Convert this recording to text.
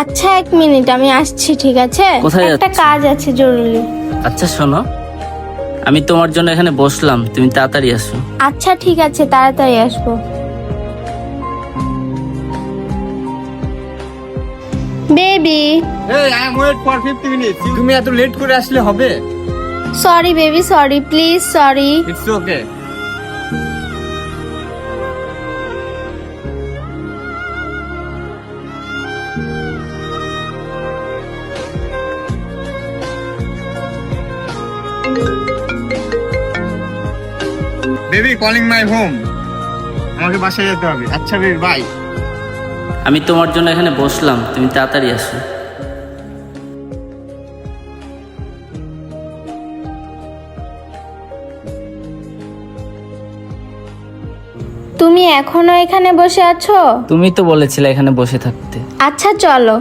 আচ্ছা 1 মিনিট, আমি আসছি, ঠিক আছে? কোথায় একটা যাচ্ছ? কাজ আছে জরুরি। আচ্ছা শোনো, আমি তোমার জন্য এখানে বসলাম, তুমি তাড়াতাড়ি আসো। আচ্ছা ঠিক আছে, তাড়াতাড়ি আসবো। Baby, Hey, I am wait for 50 minutes. তুমি এত লেট করে আসলে হবে? Sorry baby, sorry, please sorry. It's okay. Baby calling my home. আমাকে বাসায় যেতে হবে। আচ্ছা বেবি, বাই। আমি তোমার জন্য এখানে বসলাম, তুমি তাড়াতাড়ি আসো। তুমি এখনো এখানে বসে আছো? তুমি তো বলেছিলে এখানে বসে থাকতে। আচ্ছা চলো।